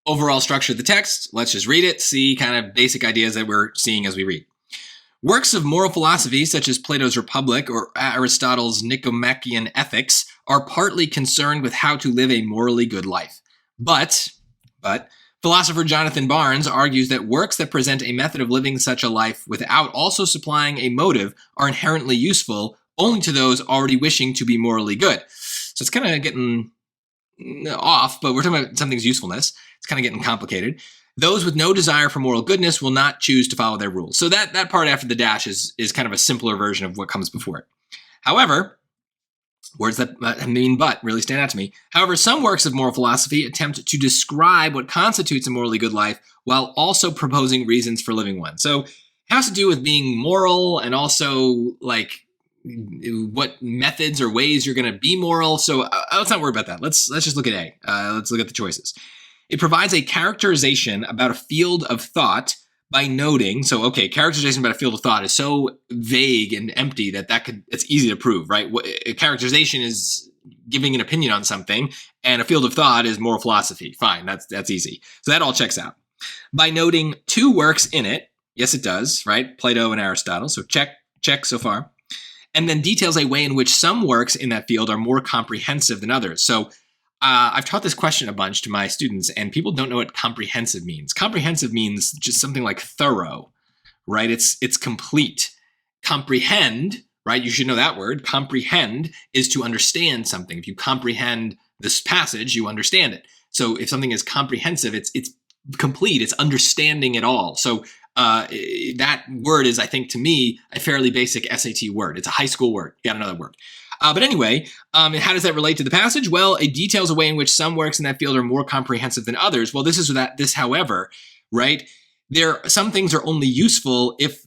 Overall structure of the text, let's just read it, see kind of basic ideas that we're seeing as we read. Works of moral philosophy, such as Plato's Republic or Aristotle's Nicomachean Ethics, are partly concerned with how to live a morally good life. But philosopher Jonathan Barnes argues that works that present a method of living such a life without also supplying a motive are inherently useful only to those already wishing to be morally good. So it's kind of getting off, but we're talking about something's usefulness. It's kind of getting complicated. Those with no desire for moral goodness will not choose to follow their rules. So that part after the dash is kind of a simpler version of what comes before it. However, words that mean but really stand out to me. However, some works of moral philosophy attempt to describe what constitutes a morally good life while also proposing reasons for living one. So it has to do with being moral and also like what methods or ways you're going to be moral. So let's not worry about that. Let's just look at A. Let's look at the choices. It provides a characterization about a field of thought by noting. So, okay, characterization about a field of thought is so vague and empty that it's easy to prove, right? A characterization is giving an opinion on something, and a field of thought is moral philosophy. Fine, that's easy. So that all checks out. By noting two works in it, yes, it does, right? Plato and Aristotle. So check so far. And then details a way in which some works in that field are more comprehensive than others. So I've taught this question a bunch to my students, and people don't know what comprehensive means. Comprehensive means just something like thorough, right? It's complete. Comprehend, right? You should know that word. Comprehend is to understand something. If you comprehend this passage, you understand it. So if something is comprehensive, it's complete. It's understanding it all. So that word is, I think, to me, a fairly basic SAT word. It's a high school word. You got another word. But anyway, how does that relate to the passage? Well, it details a way in which some works in that field are more comprehensive than others. Well, however, right? Some things are only useful if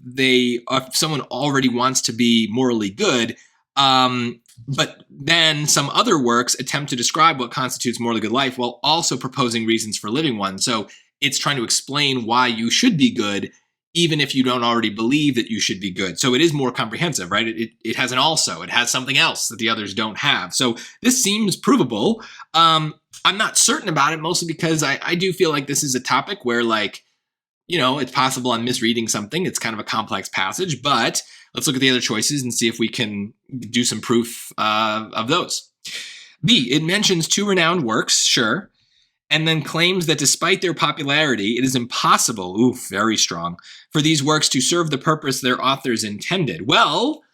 someone already wants to be morally good. But then some other works attempt to describe what constitutes morally good life while also proposing reasons for living one. So it's trying to explain why you should be good, even if you don't already believe that you should be good. So it is more comprehensive, right? It has an also. It has something else that the others don't have. So this seems provable. I'm not certain about it, mostly because I do feel like this is a topic where, like, you know, it's possible I'm misreading something. It's kind of a complex passage, but let's look at the other choices and see if we can do some proof of those. B, it mentions two renowned works, sure, and then claims that despite their popularity, it is impossible, very strong, for these works to serve the purpose their authors intended. Well,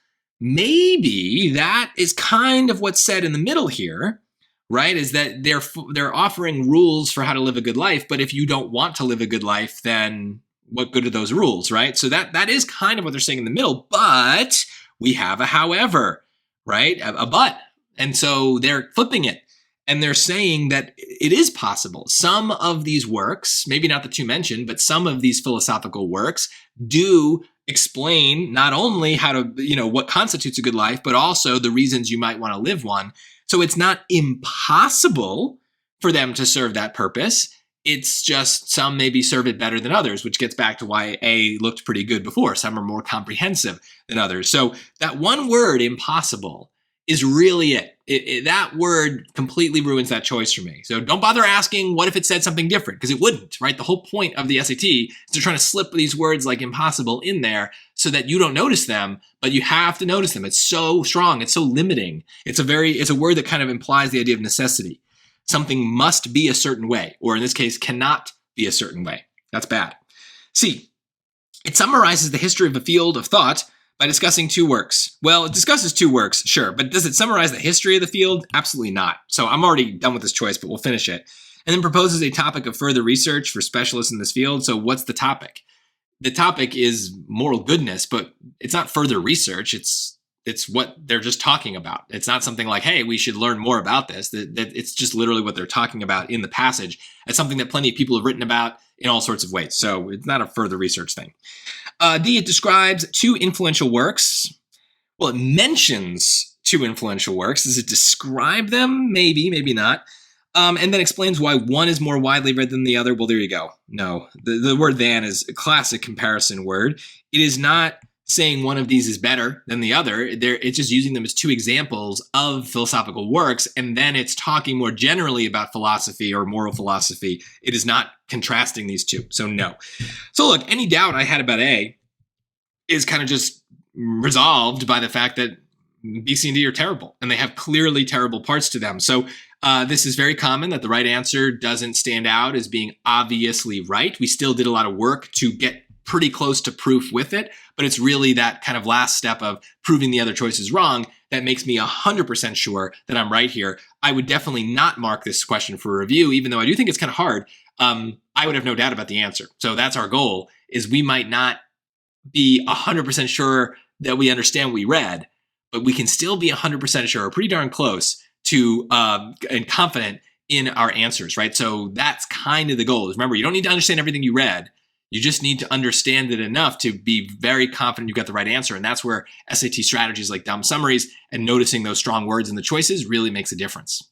maybe that is kind of what's said in the middle here, right? Is that they're offering rules for how to live a good life, but if you don't want to live a good life, then what good are those rules, right? So that is kind of what they're saying in the middle, but we have a however, right? A but. And so they're flipping it. And they're saying that it is possible. Some of these works, maybe not the two mentioned, but some of these philosophical works do explain not only how to, what constitutes a good life, but also the reasons you might want to live one. So it's not impossible for them to serve that purpose. It's just some maybe serve it better than others, which gets back to why A looked pretty good before. Some are more comprehensive than others. So that one word, impossible, is really it. That word completely ruins that choice for me. So don't bother asking what if it said something different, because it wouldn't, right? The whole point of the SAT is they're trying to slip these words like impossible in there so that you don't notice them, but you have to notice them. It's so strong. It's so limiting. It's a word that kind of implies the idea of necessity. Something must be a certain way, or in this case, cannot be a certain way. That's bad. C, it summarizes the history of a field of thought by discussing two works. Well, it discusses two works, sure, but does it summarize the history of the field? Absolutely not. So I'm already done with this choice, but we'll finish it. And then proposes a topic of further research for specialists in this field. So what's the topic? The topic is moral goodness, but it's not further research. It's what they're just talking about. It's not something like, hey, we should learn more about this. That it's just literally what they're talking about in the passage. It's something that plenty of people have written about in all sorts of ways. So it's not a further research thing. D, it describes two influential works. Well, it mentions two influential works. Does it describe them? Maybe, maybe not. And then explains why one is more widely read than the other. Well, there you go. No, the word than is a classic comparison word. It is not saying one of these is better than the other. It's just using them as two examples of philosophical works, and then it's talking more generally about philosophy or moral philosophy. It is not contrasting these two, so no. So look, any doubt I had about A is kind of just resolved by the fact that B, C, and D are terrible, and they have clearly terrible parts to them. So this is very common that the right answer doesn't stand out as being obviously right. We still did a lot of work to get pretty close to proof with it, but it's really that kind of last step of proving the other choice is wrong that makes me 100% sure that I'm right here. I would definitely not mark this question for review, even though I do think it's kind of hard. I would have no doubt about the answer. So that's our goal, is we might not be 100% sure that we understand what we read, but we can still be 100% sure, or pretty darn close to and confident in our answers, right? So that's kind of the goal. Is remember, you don't need to understand everything you read. You just need to understand it enough to be very confident you got the right answer. And that's where SAT strategies like dumb summaries and noticing those strong words in the choices really makes a difference.